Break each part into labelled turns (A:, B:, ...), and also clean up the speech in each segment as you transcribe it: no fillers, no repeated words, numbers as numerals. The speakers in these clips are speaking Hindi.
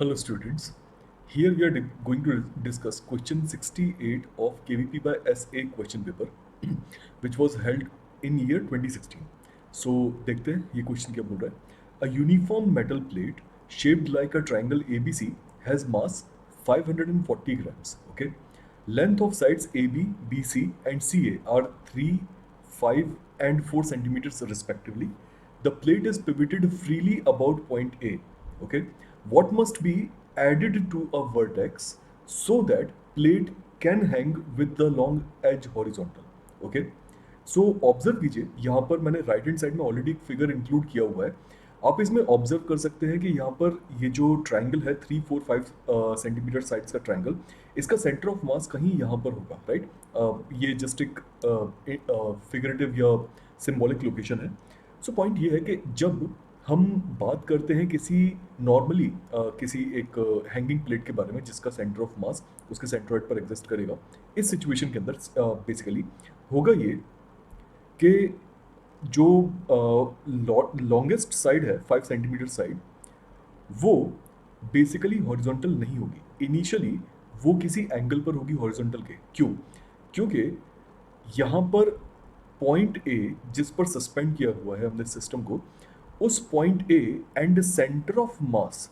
A: Hello students, here we are going to discuss question 68 of KVP by SA question paper which was held in year 2016. So देखते हैं ये क्वेश्चन क्या बोल रहा है. A uniform metal plate shaped like a triangle ABC has mass 540 grams. Okay, length of sides AB, BC and CA are 3, 5 and 4 centimeters respectively. The plate is pivoted freely about point A. Okay, what must be added to a vertex so that plate can hang with the long edge horizontal. Okay, so observe कीजिए, यहाँ पर मैंने राइट हैंड साइड में ऑलरेडी एक फिगर इंक्लूड किया हुआ है. आप इसमें ऑब्जर्व कर सकते हैं कि यहाँ पर ये जो ट्राइंगल है 3, 4, 5 सेंटीमीटर साइड्स का ट्राइंगल, इसका सेंटर ऑफ मास कहीं यहाँ पर होगा, राइट. ये जस्ट एक फिगरेटिव या सिंबॉलिक लोकेशन है. सो पॉइंट ये है कि जब हम बात करते हैं किसी नॉर्मली किसी एक हैंगिंग प्लेट के बारे में जिसका सेंटर ऑफ मास उसके सेंट्रॉइड पर एग्जिस्ट करेगा, इस सिचुएशन के अंदर बेसिकली होगा ये कि जो लॉन्गेस्ट साइड है 5 सेंटीमीटर साइड, वो बेसिकली हॉरिजॉन्टल नहीं होगी. इनिशियली वो किसी एंगल पर होगी हॉरिजॉन्टल के. क्यों? क्योंकि यहाँ पर पॉइंट ए जिस पर सस्पेंड किया हुआ है हमने सिस्टम को, उस point A and centre of मास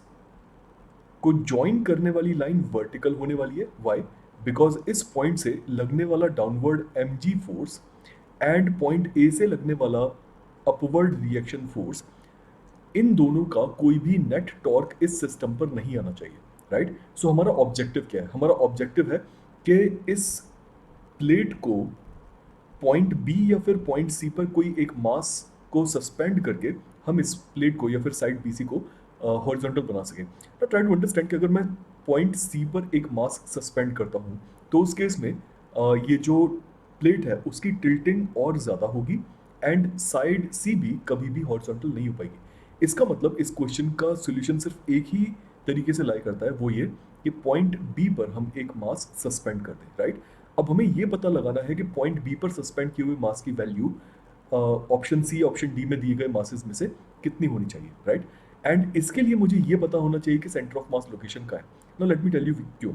A: को ज्वाइन करने वाली लाइन वर्टिकल होने वाली है. वाई? बिकॉज इस पॉइंट से लगने वाला downward mg force and point A से लगने वाला अपवर्ड रिएक्शन फोर्स, इन दोनों का कोई भी नेट टॉर्क इस सिस्टम पर नहीं आना चाहिए, राइट. सो हमारा ऑब्जेक्टिव क्या है? हमारा ऑब्जेक्टिव है कि इस प्लेट को पॉइंट बी या फिर पॉइंट सी पर कोई एक मास को सस्पेंड करके हम इस प्लेट को या फिर साइड बी सी को हॉरिजॉन्टल बना सकें. तो ट्राई टू अंडरस्टैंड कि अगर मैं पॉइंट सी पर एक मास सस्पेंड करता हूँ तो उस केस में ये जो प्लेट है उसकी टिल्टिंग और ज़्यादा होगी एंड साइड सी भी कभी भी हॉरिजॉन्टल नहीं हो पाएगी. इसका मतलब इस क्वेश्चन का सोल्यूशन सिर्फ एक ही तरीके से लाई करता है, वो ये कि पॉइंट बी पर हम एक मास सस्पेंड कर दें, राइट. अब हमें ये पता लगाना है कि पॉइंट बी पर सस्पेंड किए हुए मास की value option C option D में दिए गए मासेस में से कितनी होनी चाहिए, राइट. एंड इसके लिए मुझे ये पता होना चाहिए कि सेंटर ऑफ मास लोकेशन का है. Now let me tell you क्यों.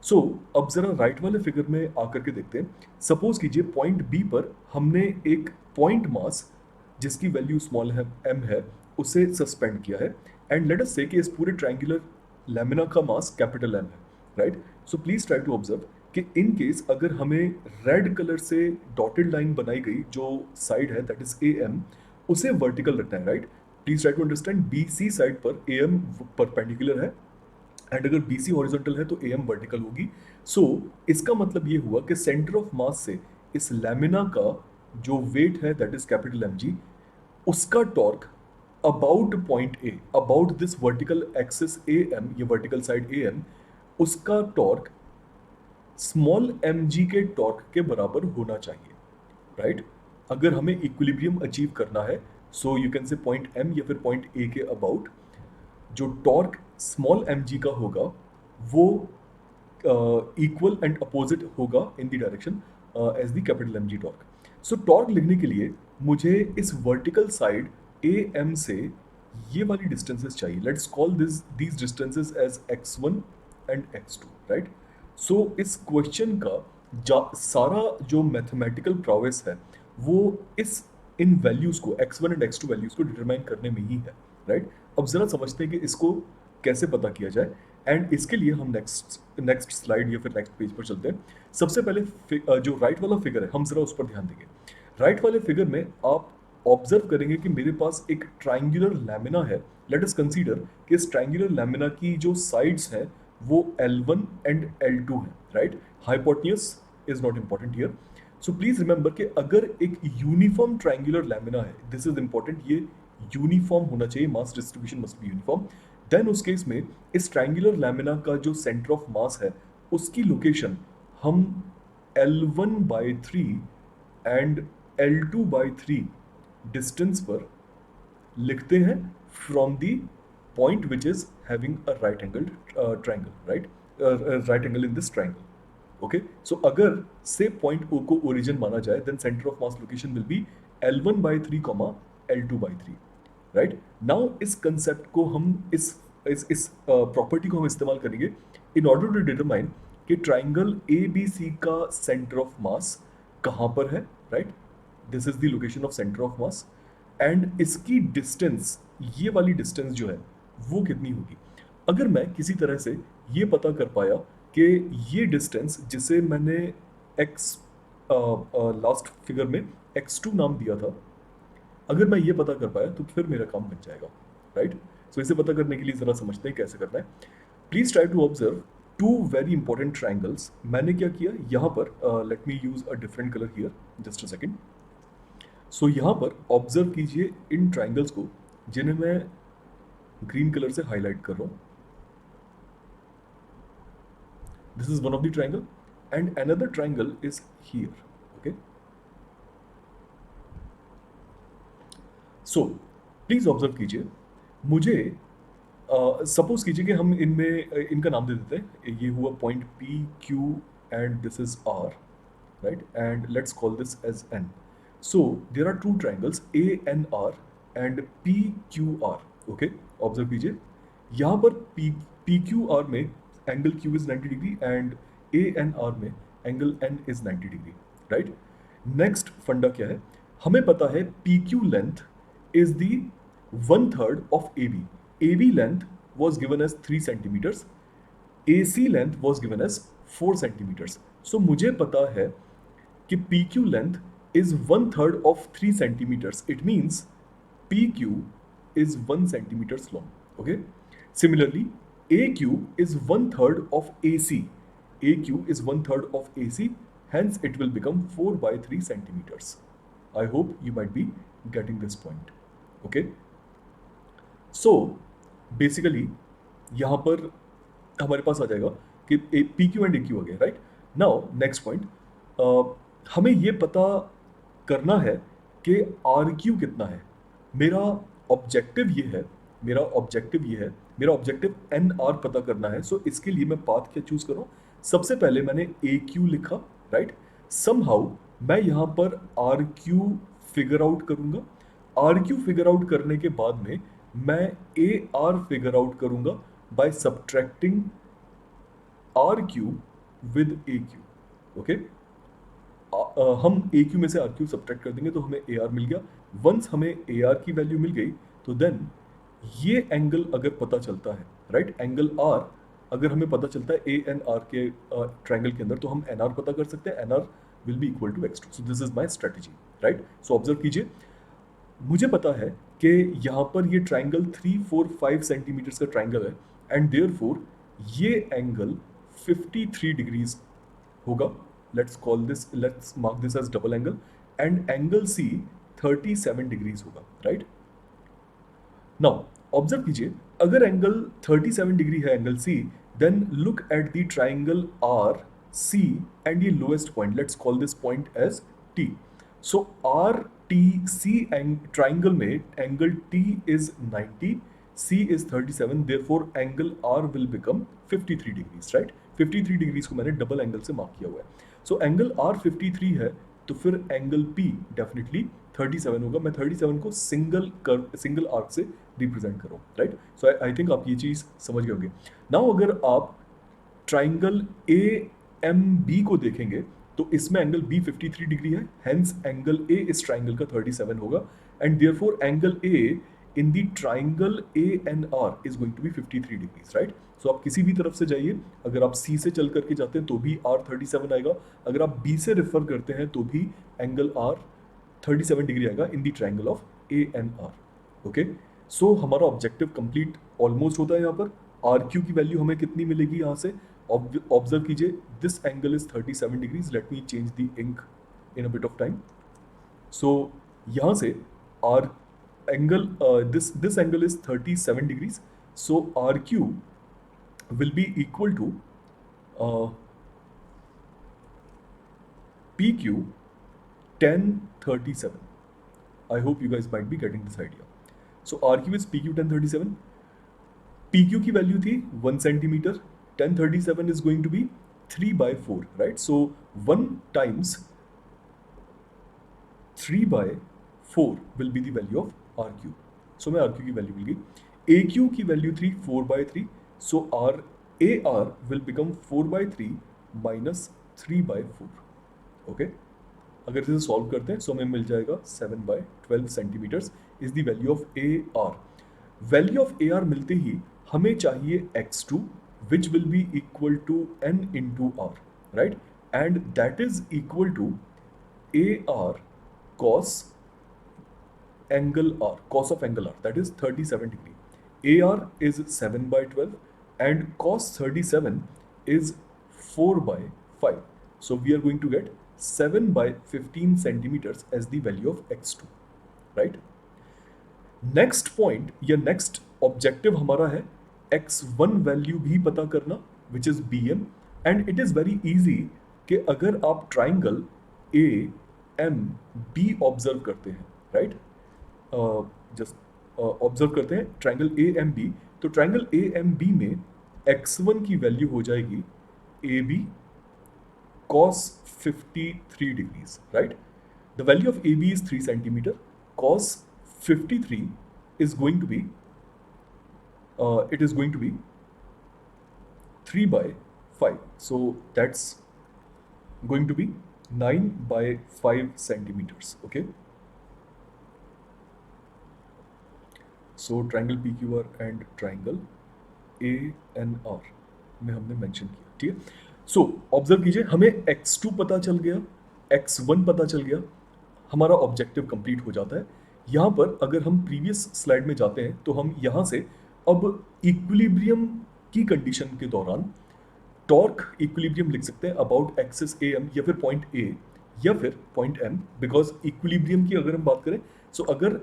A: सो अब जरा राइट वाले फिगर में आकर के देखते हैं. सपोज कीजिए पॉइंट बी पर हमने एक पॉइंट मास जिसकी वैल्यू स्मॉल है m है उसे सस्पेंड किया है एंड लेट अस से कि इस पूरे ट्रायंगुलर लैमिना का मास कैपिटल M है, right. So please try to observe कि इन केस अगर हमें रेड कलर से डॉटेड लाइन बनाई गई जो साइड है दैट इज AM, उसे वर्टिकल रखना है, right. Please try to understand BC side पर AM परपेंडिकुलर है एंड अगर BC हॉरिजॉन्टल है तो AM वर्टिकल होगी. सो इसका मतलब ये हुआ कि सेंटर ऑफ मास से इस लैमिना का जो वेट है दैट इज कैपिटल MG, उसका torque about point A, about this vertical axis AM, ये वर्टिकल साइड AM, उसका टॉर्क स्मॉल mg के टॉर्क के बराबर होना चाहिए, राइट. अगर हमें इक्विलिब्रियम अचीव करना है so you can say point M या फिर पॉइंट A के अबाउट जो टॉर्क स्मॉल mg का होगा वो इक्वल एंड अपोजिट होगा in the direction as the capital MG torque. So torque लिखने के लिए मुझे इस वर्टिकल साइड AM से ये वाली डिस्टेंसेस चाहिए. Let's call these distances as x1 and x2, right. So इस क्वेश्चन का सारा जो मैथमेटिकल प्रोग्रेस है वो इस इन वैल्यूज को x1 एंड x2 वैल्यूज को डिटरमाइन करने में ही है, राइट. अब जरा समझते हैं कि इसको कैसे पता किया जाए एंड इसके लिए हम नेक्स्ट स्लाइड या फिर नेक्स्ट पेज पर चलते हैं. सबसे पहले जो राइट वाला फिगर है हम जरा उस पर ध्यान देंगे. राइट वाले फिगर में आप ऑब्जर्व करेंगे कि मेरे पास एक ट्राइंगुलर लैमिना है. लेट अस कंसीडर कि इस ट्राइंगुलर लैमिना की जो साइड्स हैं वो L1 एंड L2 है, right. Hypotenuse is not important here. So please remember कि अगर एक यूनिफॉर्म ट्राइंगुलर लैमिना है, दिस इज इंपॉर्टेंट, ये यूनिफॉर्म होना चाहिए, mass distribution must be uniform. Then उस केस में इस ट्राइंगुलर लैमिना का जो सेंटर ऑफ मास है उसकी लोकेशन हम L1/3 एंड L2/3 डिस्टेंस पर लिखते हैं from the point which is having a right angle triangle, right, right angle in this triangle. Okay, so अगर से पॉइंट O को ओरिजिन माना जाए then centre of mass location will be L1/3, L2/3, right. Now इस कंसेप्ट को हम इस इस प्रॉपर्टी को हम इस्तेमाल करेंगे इन ऑर्डर टू डिटरमाइन कि ट्राइंगल ए बी सी का सेंटर ऑफ मास कहाँ पर है, right? This is the location of centre of mass and इसकी डिस्टेंस, ये वाली डिस्टेंस जो है वो कितनी होगी। अगर मैं किसी तरह से ये पता कर पाया कि ये डिस्टेंस जिसे मैंने एक्स लास्ट फिगर में x2 नाम दिया था, अगर मैं ये पता कर पाया तो फिर मेरा काम बन जाएगा, राइट? सो इसे पता करने के लिए जरा समझते हैं कैसे करना है। Please try to observe two very important triangles. मैंने क्या किया यहाँ पर, let me use a different colour here, just a second. So यहाँ पर ऑब्जर्व कीजिए इन ट्राइंगल्स को जिन्हें मैं ग्रीन कलर से हाईलाइट कर रहा हूँ। This is one of the triangle and another triangle is here, okay? So please observe कीजिए, मुझे सपोज कीजिए कि हम इनमें इनका नाम दे देते हैं। ये हुआ point P Q and this is R, right? And let's call this as N. So there are two triangles ANR and PQR. Okay, observe कीजिए यहाँ पर PQR में angle Q is 90 degree and ANR में angle N is 90 degree, right? Next फंडा क्या है, हमें पता है PQ length is the 1/3 of AB. AB length was given as 3 centimeters. AC length was given as 4 centimeters. So मुझे पता है कि PQ length is 1/3 of 3 centimeters. It means PQ is 1 centimeters long. Okay. Similarly, AQ is 1/3 of AC. AQ is 1/3 of AC. Hence, it will become 4/3 centimeters. I hope you might be getting this point. Okay. So, basically, यहाँ पर हमारे पास आ जाएगा कि PQ and AQ आ गया, right? Now, next point. हमें ये पता करना है कि RQ कितना है। मेरा ऑब्जेक्टिव ये है, मेरा ऑब्जेक्टिव NR पता करना है। सो इसके लिए मैं पाथ क्या चूज कर रहा हूँ, सबसे पहले मैंने AQ लिखा, राइट? समहाउ मैं यहाँ पर RQ फिगर आउट करूंगा। RQ फिगर आउट करने के बाद में मैं AR फिगर आउट करूंगा by subtracting RQ with AQ, okay? हम AQ में से RQ सब्ट्रैक्ट कर देंगे तो हमें AR मिल गया। वंस हमें AR की वैल्यू मिल गई तो देन ये एंगल अगर पता चलता है, राइट? एंगल R अगर हमें पता चलता है ANR के ट्रायंगल के अंदर, तो हम NR पता कर सकते हैं। NR will be equal to x2। So this is my strategy, right? So observe कीजिए, मुझे पता है कि यहाँ पर ये ट्रायंगल 3, 4, 5 सेंटीमीटर्स का ट्रायंगल है एंड देयरफॉर ये एंगल 53 डिग्रीज होगा। Let's mark this as double angle and angle C 37 degrees होगा, राइट? नाउ ऑब्जर्व कीजिए, अगर एंगल 37 डिग्री है angle C, then look at the triangle R C and ये lowest point, let's call this point as T. So R T C triangle में angle T is 90, C is 37, therefore angle R will become 53 degrees, right? 53 degrees को मैंने डबल एंगल से मार्क किया हुआ है। सो एंगल R 53 है तो फिर एंगल P डेफिनेटली 37 होगा। मैं 37 को सिंगल आर्क से रिप्रेजेंट कर रहा हूँ, राइट? सो आई थिंक आप ये चीज़ समझ गए होंगे। नाउ अगर आप ट्राइंगल AMB को देखेंगे तो इसमें एंगल B 53 डिग्री है, हेंस एंगल A इस ट्राइंगल का 37 होगा and therefore angle A in the triangle ANR is going to be 53 degrees, right? So आप किसी भी तरफ से जाइए, अगर आप C से चल करके जाते हैं तो भी R 37 आएगा, अगर आप B से रेफर करते हैं तो भी एंगल R 37 डिग्री आएगा इन the triangle of ANR, okay? सो हमारा ऑब्जेक्टिव कंप्लीट ऑलमोस्ट होता है। यहाँ पर RQ की वैल्यू हमें कितनी मिलेगी, यहाँ से ऑब्जर्व कीजिए, this angle is 37 degrees. Let me change the ink in a bit of time. So यहाँ से R angle this angle is 37 degrees, so RQ will be equal to PQ tan 37. I hope you guys might be getting this idea. So RQ is PQ tan 37. PQ की वैल्यू थी 1 centimetre, tan 37 is going to be 3/4, right? So 1 times 3/4 will be the value of RQ. So मैं RQ की वैल्यू मिल गई। AQ की वैल्यू थी 4/3, so our AR will become 4/3 minus 3/4. Okay, अगर इसे सॉल्व करते हैं सो हमें मिल जाएगा 7/12 centimetres is the value of AR. Value of AR मिलते ही हमें चाहिए x2 which will be equal to n into r, right? And that is equal to AR cos angle R, cos of angle R, that is 37 degree. AR is 7/12 and cos 37 is 4/5. So we are going to get 7/15 centimeters as the value of x2, right? Next point या नेक्स्ट ऑब्जेक्टिव हमारा है x1 वैल्यू भी पता करना which is BM, and it is very easy कि अगर आप ट्राइंगल AMB ऑब्जर्व करते हैं, राइट, जस्ट ऑब्जर्व करते हैं ट्राइंगल AMB, तो ट्राइंगल AMB में x1 की वैल्यू हो जाएगी AB cos 53 degrees, right? The value of AB is 3 centimeter. Cos 53 is going to be it is going to be 3/5, so that's going to be 9/5 centimeters. Okay, so triangle PQR and triangle ANR में हमने मेंशन किया, ठीक है. सो ऑब्जर्व कीजिए, हमें x2 पता चल गया, x1 पता चल गया, हमारा ऑब्जेक्टिव कंप्लीट हो जाता है. यहाँ पर अगर हम प्रीवियस स्लाइड में जाते हैं तो हम यहाँ से अब इक्विलिब्रियम की कंडीशन के दौरान टॉर्क इक्विलिब्रियम लिख सकते हैं अबाउट एक्सिस AM या फिर पॉइंट A या फिर पॉइंट M, बिकॉज इक्विलिब्रियम की अगर हम बात करें सो अगर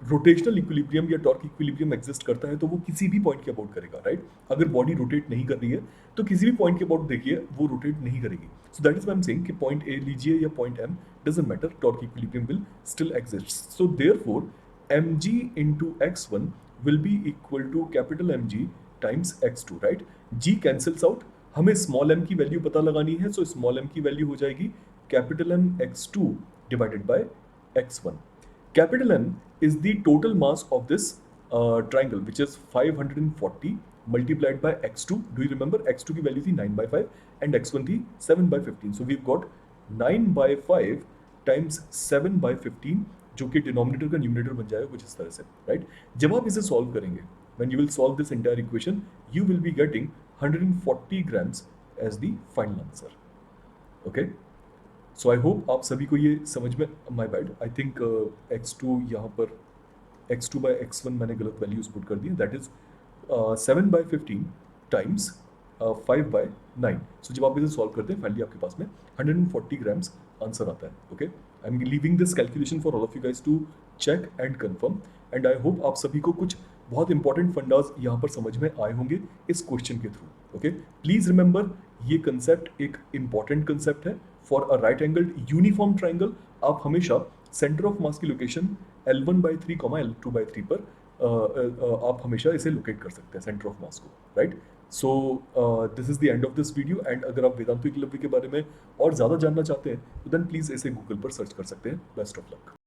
A: रोटेशनल इक्विलिब्रियम या टॉर्क इक्विलिब्रियम एग्जिस्ट करता है तो वो किसी भी पॉइंट के अबाउट करेगा, राइट? अगर बॉडी रोटेट नहीं कर रही है तो किसी भी पॉइंट के अबाउट देखिए वो रोटेट नहीं करेगी. So that is why I am saying कि पॉइंट A लीजिए या point M, doesn't matter, torque equilibrium will still exist. So therefore mg into x1 will be equal to capital MG times x2, right? g cancels out, हमें स्मॉल m की वैल्यू पता लगानी है, सो स्मॉल m की वैल्यू हो जाएगी capital M x2 divided by x1. Capital M is the total mass of this triangle, which is 540 multiplied by x2. Do you remember x2 की वैल्यू थी 9/5 and x1 थी 7/15. So we've got 9/5 times 7/15, जो कि डिनोमिनेटर का न्यूमरेटर बन जाएगा कुछ इस तरह से, राइट? जब आप इसे सॉल्व करेंगे, when you will solve this entire equation, you will be getting 140 grams as the final answer. Okay? So I hope आप सभी को ये समझ में, my bad, I think x2 यहाँ पर x2/x1 मैंने गलत वैल्यूज पुट कर दी, दैट इज 7/15 टाइम्स 5/9. सो जब आप इसे सॉल्व करते हैं फाइनली आपके पास में 140 ग्राम्स आंसर आता है. Okay, I am leaving this calculation for all of you guys to check and confirm, and I hope आप सभी को कुछ बहुत इंपॉर्टेंट फंडाज यहाँ पर समझ में आए होंगे इस क्वेश्चन के थ्रू. ओके, प्लीज रिमेंबर ये कंसेप्ट एक इंपॉर्टेंट कंसेप्ट है. For a right angled uniform triangle आप हमेशा सेंटर ऑफ मास की लोकेशन L1/3, L2/3 पर आप हमेशा इसे लोकेट कर सकते हैं सेंटर ऑफ मास को, right? So this is the end of this video, and अगर आप वेदांतु इक्विलिब्रियम के बारे में और ज़्यादा जानना चाहते हैं तो देन प्लीज़ इसे गूगल पर सर्च कर सकते हैं. Best of luck.